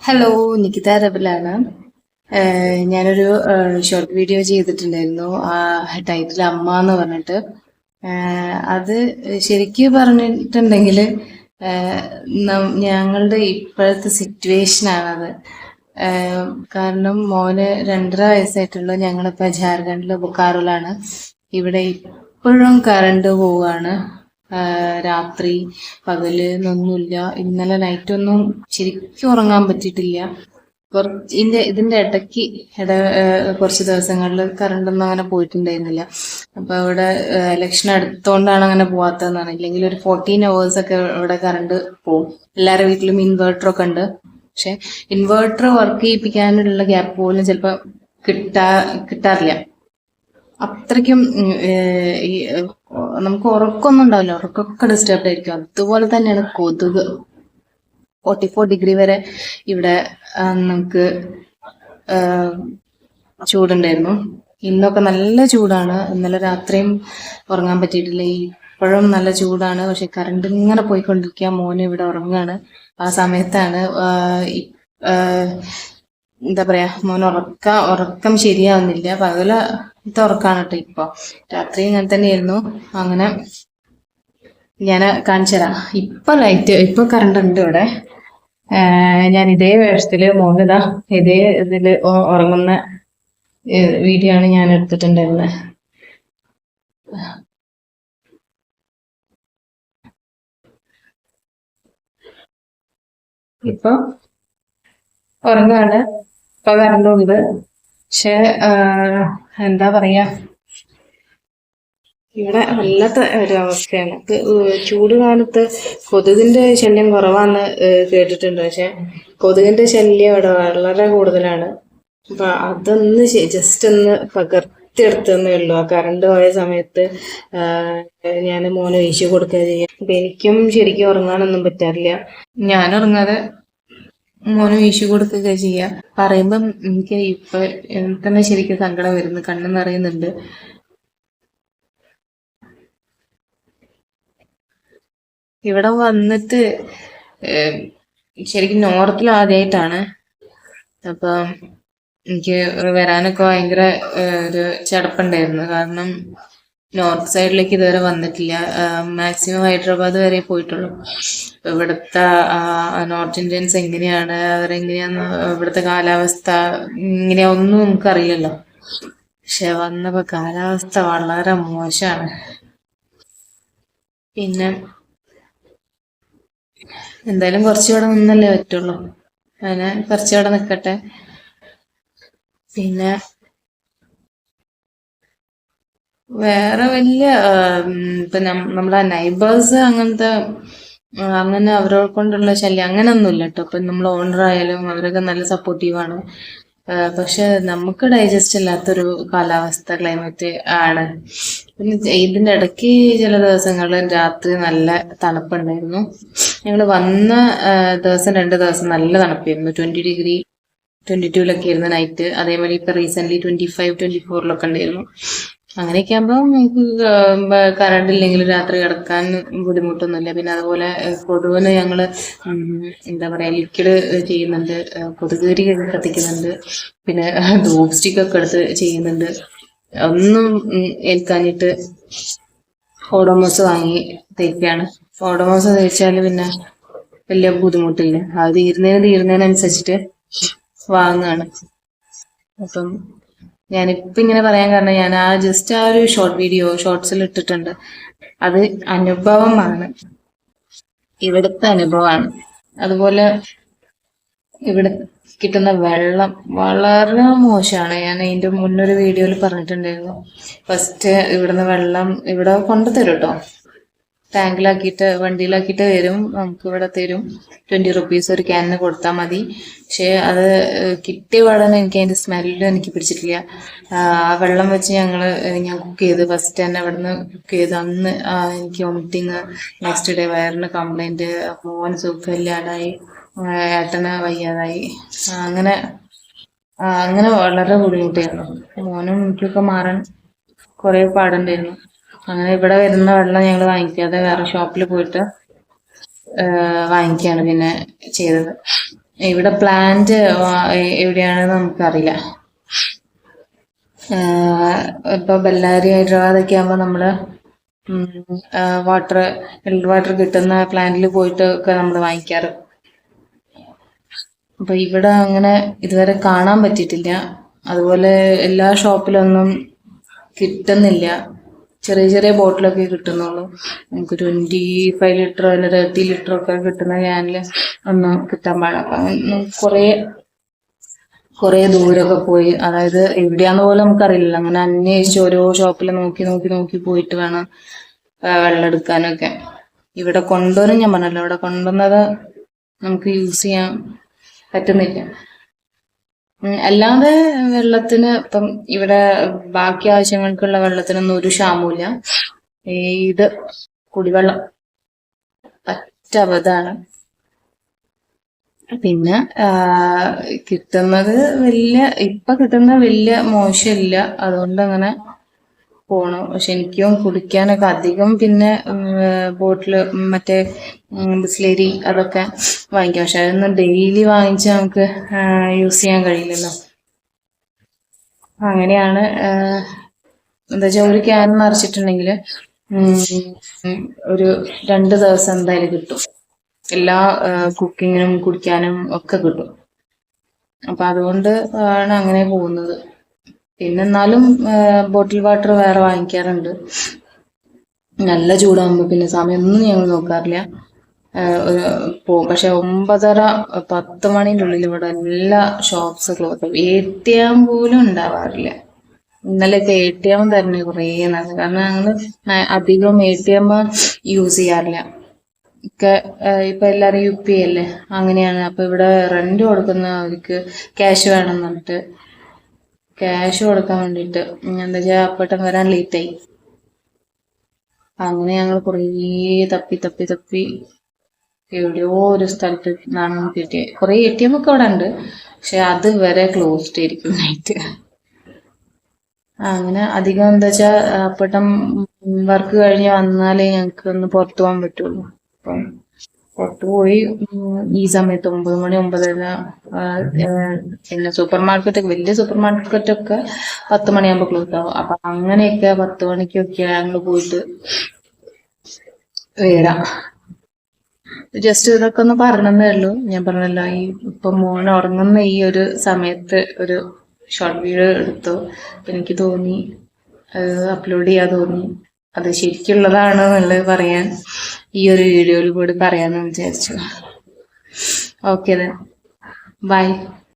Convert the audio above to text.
Hello, Nikita റബലാണ്. ഞാനൊരു short video ചെയ്തിട്ടുണ്ടായിരുന്നു. Title അമ്മ എന്ന് പറഞ്ഞിട്ട്. അത് ശരിക്കും പറഞ്ഞിട്ടുണ്ടെങ്കിൽ ഞങ്ങളുടെ ഇപ്പോഴത്തെ സിറ്റുവേഷനാണത്. കാരണം മോന് 2.5 വയസ്സായിട്ടുള്ളൂ. ഞങ്ങളിപ്പോൾ ജാർഖണ്ഡിൽ ബൊക്കാറോയിലാണ്. ഇവിടെ ഇപ്പോഴും കറണ്ട് പോവാണ്. രാത്രി പകല് എന്നൊന്നുമില്ല. ഇന്നലെ നൈറ്റൊന്നും ശരിക്കും ഉറങ്ങാൻ പറ്റിയിട്ടില്ല. ഇതിന്റെ ഇടയ്ക്ക് കുറച്ച് ദിവസങ്ങളിൽ കറണ്ടൊന്നും അങ്ങനെ പോയിട്ടുണ്ടായിരുന്നില്ല. അപ്പൊ ഇവിടെ ഇലക്ഷൻ അടുത്തോണ്ടാണ് അങ്ങനെ പോവാത്തതെന്നാണ്. ഇല്ലെങ്കിൽ ഒരു 14 hours ഒക്കെ ഇവിടെ കറണ്ട് പോകും. എല്ലാവരുടെ വീട്ടിലും ഇൻവേർട്ടർ ഒക്കെ ഉണ്ട്. പക്ഷെ ഇൻവേർട്ടർ വർക്ക് ചെയ്യിപ്പിക്കാനുള്ള ഗ്യാപ്പ് പോലും ചിലപ്പോൾ കിട്ടാറില്ല. അത്രയ്ക്കും നമുക്ക് ഉറക്കമൊന്നും ഉണ്ടാവില്ല. ഉറക്കമൊക്കെ ഡിസ്റ്റർബ്ഡ് ആയിരിക്കും. അതുപോലെ തന്നെയാണ് കൊതുക്. 44 ഡിഗ്രി വരെ ഇവിടെ നമുക്ക് ചൂടുണ്ടായിരുന്നു. ഇന്നൊക്കെ നല്ല ചൂടാണ്. ഇന്നലെ രാത്രിയും ഉറങ്ങാൻ പറ്റിയിട്ടില്ല. ഇപ്പോഴും നല്ല ചൂടാണ്. പക്ഷെ കറണ്ട് ഇങ്ങനെ പോയിക്കൊണ്ടിരിക്കുക. മോന് ഇവിടെ ഉറങ്ങാണ്. ആ സമയത്താണ് എന്താ പറയാ, മോൻ ഉറക്കം ശരിയാവുന്നില്ല. പകലത്തെ ഉറക്കാണ് കേട്ടോ. രാത്രി ഇങ്ങനെ തന്നെയായിരുന്നു. അങ്ങനെ ഞാൻ കാണിച്ചുതരാം. ഇപ്പൊ കറണ്ട് ഉണ്ട് ഇവിടെ. ഞാൻ ഇതേ വേഷത്തില് മോനിതാ ഇതേ ഇതില് ഉറങ്ങുന്ന വീഡിയോ ആണ് ഞാൻ എടുത്തിട്ടുണ്ടായിരുന്നത്. ഇപ്പൊ ഉറങ്ങാണ്. ഇപ്പൊ കറണ്ട് ഉണ്ട്. പക്ഷെ എന്താ പറയാ, ഇവിടെ വല്ലാത്ത ഒരു അവസ്ഥയാണ്. ചൂട് കാലത്ത് കൊതുകിന്റെ ശല്യം കുറവാന്ന് കേട്ടിട്ടുണ്ട്. പക്ഷെ കൊതുകിന്റെ ശല്യം ഇവിടെ വളരെ കൂടുതലാണ്. അപ്പൊ അതൊന്ന് ജസ്റ്റ് ഒന്ന് പകർത്തിയെടുത്തേ ഉള്ളൂ. ആ കറണ്ട് പോയ സമയത്ത് ഞാൻ മോനെ വീശി കൊടുക്കുക ചെയ്യാം. അപ്പൊ എനിക്കും ശരിക്കും ഉറങ്ങാനൊന്നും പറ്റാറില്ല. ഞാൻ ഉറങ്ങാതെ മോനെ വീശി കൊടുക്കുക ചെയ്യാ. പറയുമ്പം എനിക്ക് ഇപ്പൊ തന്നെ ശരിക്കും സങ്കടം വരുന്നു. കണ്ണു നിറയുന്നുണ്ട്. ഇവിടെ വന്നിട്ട് ശരിക്കും നോർത്തിൽ ആദ്യമായിട്ടാണ്. അപ്പൊ എനിക്ക് വരാനൊക്കെ ഭയങ്കര ഒരു ചടപ്പുണ്ടായിരുന്നു. കാരണം നോർത്ത് സൈഡിലേക്ക് ഇതുവരെ വന്നിട്ടില്ല. മാക്സിമം ഹൈദരാബാദ് വരെ പോയിട്ടുള്ളൂ. ഇവിടുത്തെ നോർത്ത് ഇന്ത്യൻസ് എങ്ങനെയാണ്, അവരെങ്ങനെയാന്ന്, ഇവിടുത്തെ കാലാവസ്ഥ ഇങ്ങനെയാ ഒന്നും നമുക്കറിയില്ലല്ലോ. പക്ഷെ വന്നപ്പോ കാലാവസ്ഥ വളരെ മോശമാണ്. പിന്നെ എന്തായാലും കുറച്ചുകൂടെ നിന്നല്ലേ പറ്റുള്ളൂ. അങ്ങനെ കുറച്ചുകൂടെ നിക്കട്ടെ. പിന്നെ വേറെ വലിയ ഇപ്പൊ നമ്മളെ നൈബേഴ്സ് അങ്ങനെ അവരെ കൊണ്ടുള്ള ശല്യം അങ്ങനെയൊന്നുമില്ല കേട്ടോ. ഇപ്പൊ നമ്മൾ ഓണർ ആയാലും അവരൊക്കെ നല്ല സപ്പോർട്ടീവാണ്. പക്ഷെ നമുക്ക് ഡൈജസ്റ്റ് അല്ലാത്തൊരു കാലാവസ്ഥ, ക്ലൈമറ്റ് ആണ്. പിന്നെ ഇതിന്റെ ഇടയ്ക്ക് ചില ദിവസങ്ങളിൽ രാത്രി നല്ല തണുപ്പുണ്ടായിരുന്നു. ഞങ്ങൾ വന്ന ദിവസം 2 ദിവസം നല്ല തണുപ്പായിരുന്നു. 20 ഡിഗ്രി 22 ആയിരുന്നു നൈറ്റ്. അതേമാതിരി ഇപ്പൊ റീസെന്റ് 25-24 ഉണ്ടായിരുന്നു. അങ്ങനെയൊക്കെ ആകുമ്പോൾ നമുക്ക് കറണ്ട് ഇല്ലെങ്കിൽ രാത്രി കിടക്കാൻ ബുദ്ധിമുട്ടൊന്നുമില്ല. പിന്നെ അതുപോലെ കൊതുകിന് ഞങ്ങള് എന്താ പറയാ, ലിക്വിഡ് ചെയ്യുന്നുണ്ട്, കൊതുകുതിരി കത്തിക്കുന്നുണ്ട്, പിന്നെ ധൂപ് സ്റ്റിക്ക് ഒക്കെ എടുത്ത് ചെയ്യുന്നുണ്ട്. ഒന്നും ഏൽക്കാഞ്ഞിട്ട് ഓഡോമോസ് വാങ്ങി തേക്കുകയാണ്. ഓഡോമോസ് തേച്ചാൽ പിന്നെ വലിയ ബുദ്ധിമുട്ടില്ല. അത് തീരുന്നതിനനുസരിച്ചിട്ട് വാങ്ങുകയാണ്. അപ്പം ഞാനിപ്പോ ഇങ്ങനെ പറയാൻ കാരണം, ഞാൻ ജസ്റ്റ് ആ ഒരു ഷോർട്സിൽ ഇട്ടിട്ടുണ്ട്. അത് അനുഭവമാണ്, ഇവിടുത്തെ അനുഭവമാണ്. അതുപോലെ ഇവിടെ കിട്ടുന്ന വെള്ളം വളരെ മോശമാണ്. ഞാൻ അതിന്റെ മുന്നൊരു വീഡിയോയിൽ പറഞ്ഞിട്ടുണ്ടായിരുന്നു. ഫസ്റ്റ് ഇവിടുന്ന് വെള്ളം ഇവിടെ കൊണ്ടുതരും കേട്ടോ. ടാങ്കിലാക്കിയിട്ട് വണ്ടിയിലാക്കിയിട്ട് വരും. നമുക്ക് ഇവിടെ തരും. 20 rupees ഒരു ക്യാനിന് കൊടുത്താൽ മതി. പക്ഷെ അത് കിട്ടിയ പാടന്നെ എനിക്ക് അതിന്റെ സ്മെല്ലും എനിക്ക് പിടിച്ചിട്ടില്ല. ആ വെള്ളം വെച്ച് ഞാൻ കുക്ക് ചെയ്ത് ഫസ്റ്റ് തന്നെ അവിടുന്ന് കുക്ക് ചെയ്ത് അന്ന് എനിക്ക് വോമിറ്റിങ്, നെക്സ്റ്റ് ഡേ വയറിന് കംപ്ലൈന്റ്, മോൻ സുഖമില്ലാതായി, ഏട്ടന് വയ്യാതായി. അങ്ങനെ അങ്ങനെ വളരെ ബുദ്ധിമുട്ടായിരുന്നു. മോനും എനിക്കൊക്കെ മാറാൻ കുറെ പാടുണ്ടായിരുന്നു. അങ്ങനെ ഇവിടെ വരുന്ന വെള്ളം ഞങ്ങൾ വാങ്ങിക്കാതെ വേറെ ഷോപ്പിൽ പോയിട്ട് വാങ്ങിക്കുകയാണ് പിന്നെ ചെയ്തത്. ഇവിടെ പ്ലാന്റ് എവിടെയാണെന്ന് നമുക്കറിയില്ല. ഇപ്പൊ ബെല്ലാരി ഹൈദരാബാദൊക്കെ ആകുമ്പോൾ നമ്മള് വാട്ടർ മിനറൽ വാട്ടർ കിട്ടുന്ന പ്ലാന്റിൽ പോയിട്ട് ഒക്കെ നമ്മൾ വാങ്ങിക്കാറ്. അപ്പൊ ഇവിടെ അങ്ങനെ ഇതുവരെ കാണാൻ പറ്റിയിട്ടില്ല. അതുപോലെ എല്ലാ ഷോപ്പിലൊന്നും കിട്ടുന്നില്ല. ചെറിയ ചെറിയ ബോട്ടിലൊക്കെ കിട്ടുന്നുള്ളൂ. നമുക്ക് 25 ലിറ്റർ അല്ല 30 ലിറ്റർ ഒക്കെ കിട്ടുന്ന ക്യാനിൽ ഒന്നും കിട്ടാൻ പാടില്ല. അപ്പൊ കുറെ ദൂരമൊക്കെ പോയി, അതായത് എവിടെയാന്ന് പോലും നമുക്കറിയില്ല. അങ്ങനെ അന്വേഷിച്ച് ഓരോ ഷോപ്പിൽ നോക്കി നോക്കി നോക്കി പോയിട്ട് വേണം വെള്ളം എടുക്കാനൊക്കെ. ഇവിടെ കൊണ്ടുവരും, ഞാൻ പറഞ്ഞല്ലോ, ഇവിടെ കൊണ്ടുവന്നത് നമുക്ക് യൂസ് ചെയ്യാൻ പറ്റുന്നില്ല. അല്ലാതെ വെള്ളത്തിന് ഇപ്പം ഇവിടെ ബാക്കി ആവശ്യങ്ങൾക്കുള്ള വെള്ളത്തിനൊന്നും ഒരു ക്ഷാമവുമില്ല. ഇത് കുടിവെള്ളം പറ്റ അബദ്ധാണ്. പിന്നെ കിട്ടുന്നത് ഇപ്പൊ കിട്ടുന്ന വലിയ മോശമില്ല, അതുകൊണ്ട് അങ്ങനെ പോണു. പക്ഷെ എനിക്കും കുടിക്കാനൊക്കെ അധികം പിന്നെ ബോട്ടില് മറ്റേ ബിസ്ലേരി അതൊക്കെ വാങ്ങിക്കാം. പക്ഷെ അതൊന്നും ഡെയിലി വാങ്ങിച്ച് നമുക്ക് യൂസ് ചെയ്യാൻ കഴിയില്ലല്ലോ. അങ്ങനെയാണ്. എന്താ വെച്ചാൽ ഒരു ക്യാൻ നിറച്ചിട്ടുണ്ടെങ്കിൽ ഒരു 2 ദിവസം എന്തായാലും കിട്ടും. എല്ലാ കുക്കിങ്ങിനും കുടിക്കാനും ഒക്കെ കിട്ടും. അപ്പൊ അതുകൊണ്ട് ആണ് അങ്ങനെ പോകുന്നത്. പിന്നെ എന്നാലും ബോട്ടിൽ വാട്ടർ വേറെ വാങ്ങിക്കാറുണ്ട്. നല്ല ചൂടാകുമ്പോൾ പിന്നെ സമയമൊന്നും ഞങ്ങൾ നോക്കാറില്ല, പോവും. പക്ഷെ 9:30-10 മണിൻ്റെ ഉള്ളിൽ ഇവിടെ എല്ലാ ഷോപ്സ് ക്ലോസ് ആവും. ATM പോലും ഉണ്ടാവാറില്ല. ഇന്നലെയൊക്കെ ATM തന്നെ കുറേ നാൾ, കാരണം ഞങ്ങൾ അധികം ATM യൂസ് ചെയ്യാറില്ല. ഒക്കെ ഇപ്പൊ എല്ലാരും UP അല്ലേ, അങ്ങനെയാണ്. അപ്പൊ ഇവിടെ റെന്റ് കൊടുക്കുന്നവർക്ക് ക്യാഷ് വേണം എന്നിട്ട് ക്യാഷ് കൊടുക്കാൻ വേണ്ടിട്ട് എന്താ വെച്ചാൽ അപ്പട്ടം വരാൻ ലേറ്റായി. അങ്ങനെ ഞങ്ങൾ കുറേ തപ്പി തപ്പി തപ്പി എവിടെയോ ഒരു സ്ഥലത്ത് നിന്നാണ് കിട്ടിയത്. കുറെ ATM ഒക്കെ അവിടെ ഉണ്ട്, പക്ഷെ അത് വരെ ക്ലോസ്ഡ് ആയിരിക്കും നൈറ്റ്. അങ്ങനെ അധികം എന്താ വെച്ചാ അപ്പട്ടം വർക്ക് കഴിഞ്ഞ് വന്നാലേ ഞങ്ങൾക്ക് ഒന്ന് പുറത്തു പോകാൻ പറ്റുള്ളൂ. അപ്പം പുറത്തു പോയി ഈ സമയത്ത് 9 മണി 9:30, പിന്നെ വലിയ സൂപ്പർ മാർക്കറ്റൊക്കെ 10 മണിയാകുമ്പോൾ ക്ലോസ് ആവും. അപ്പൊ അങ്ങനെയൊക്കെ 10 മണിക്കൊക്കെ ഞങ്ങൾ പോയിട്ട് വരാം. ജസ്റ്റ് ഇതൊക്കെ ഒന്ന് പറഞ്ഞതേ ഉള്ളൂ. ഞാൻ പറഞ്ഞല്ലോ, ഇപ്പൊ മോൻ ഉറങ്ങുന്ന ഈ ഒരു സമയത്ത് ഒരു ഷോർട്ട് വീഡിയോ എടുത്തു. അപ്പൊ എനിക്ക് തോന്നി അപ്ലോഡ് ചെയ്യാൻ തോന്നി. അത് ശരിക്കുള്ളതാണ് എന്നുള്ളത് പറയാൻ ഈ ഒരു വീഡിയോയിൽ കൂടി പറയാന്ന് വിചാരിച്ചു. Okay, by.